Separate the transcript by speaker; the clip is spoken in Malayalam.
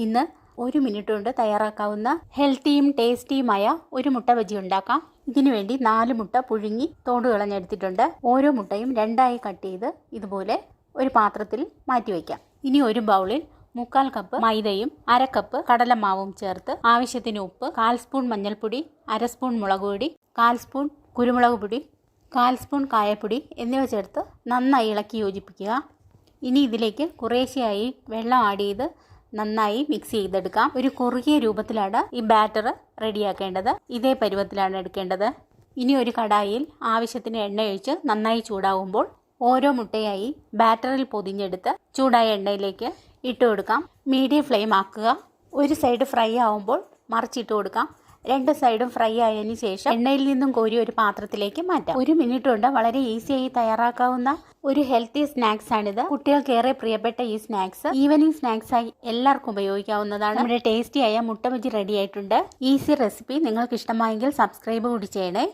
Speaker 1: ഇന്ന് 1 മിനിറ്റ് കൊണ്ട് തയ്യാറാക്കാവുന്ന ഹെൽത്തിയും ടേസ്റ്റിയുമായ ഒരു മുട്ട ബജി ഉണ്ടാക്കാം. ഇതിനുവേണ്ടി 4 മുട്ട പുഴുങ്ങി തോട് കളഞ്ഞെടുത്തിട്ടുണ്ട്. ഓരോ മുട്ടയും 2ആയി കട്ട് ചെയ്ത് ഇതുപോലെ ഒരു പാത്രത്തിൽ മാറ്റി വയ്ക്കാം. ഇനി ഒരു ബൗളിൽ 3/4 കപ്പ് മൈദയും 1/2 കപ്പ് കടലമാവും ചേർത്ത് ആവശ്യത്തിന് ഉപ്പ്, 1/4 സ്പൂൺ മഞ്ഞൾപ്പൊടി, 1/2 സ്പൂൺ മുളക് പൊടി, 1/4 സ്പൂൺ കുരുമുളക് പൊടി, 1/4 സ്പൂൺ കായപ്പൊടി എന്നിവ ചേർത്ത് നന്നായി ഇളക്കി യോജിപ്പിക്കുക. ഇനി ഇതിലേക്ക് കുറേശ്ശെയായി വെള്ളം ആഡ് ചെയ്ത് നന്നായി മിക്സ് ചെയ്തെടുക്കാം. ഒരു കുറുകിയ രൂപത്തിലാണ് ഈ ബാറ്റർ റെഡിയാക്കേണ്ടത്. ഇതേ പരുവത്തിലാണ് എടുക്കേണ്ടത്. ഇനി ഒരു കടായിൽ ആവശ്യത്തിന് എണ്ണ ഒഴിച്ച് നന്നായി ചൂടാവുമ്പോൾ ഓരോ മുട്ടയായി ബാറ്ററിൽ പൊതിഞ്ഞെടുത്ത് ചൂടായ എണ്ണയിലേക്ക് ഇട്ട് കൊടുക്കാം. മീഡിയം ഫ്ലെയിം ആക്കുക. ഒരു സൈഡ് ഫ്രൈ ആവുമ്പോൾ മറിച്ചിട്ട് കൊടുക്കാം. 2 സൈഡും ഫ്രൈ ആയതിനു ശേഷം എണ്ണയിൽ നിന്നും കോരി ഒരു പാത്രത്തിലേക്ക് മാറ്റാം. 1 മിനിറ്റ് കൊണ്ട് വളരെ ഈസിയായി തയ്യാറാക്കാവുന്ന ഒരു ഹെൽത്തി സ്നാക്സ് ആണിത്. കുട്ടികൾക്ക് ഏറെ പ്രിയപ്പെട്ട ഈ സ്നാക്സ് ഈവനിങ് സ്നാക്സായി എല്ലാവർക്കും ഉപയോഗിക്കാവുന്നതാണ്. നമ്മുടെ ടേസ്റ്റിയായ മുട്ട ബജി റെഡി ആയിട്ടുണ്ട്. ഈസി റെസിപ്പി നിങ്ങൾക്ക് ഇഷ്ടമായെങ്കിൽ സബ്സ്ക്രൈബ് കൂടി ചെയ്യണേ.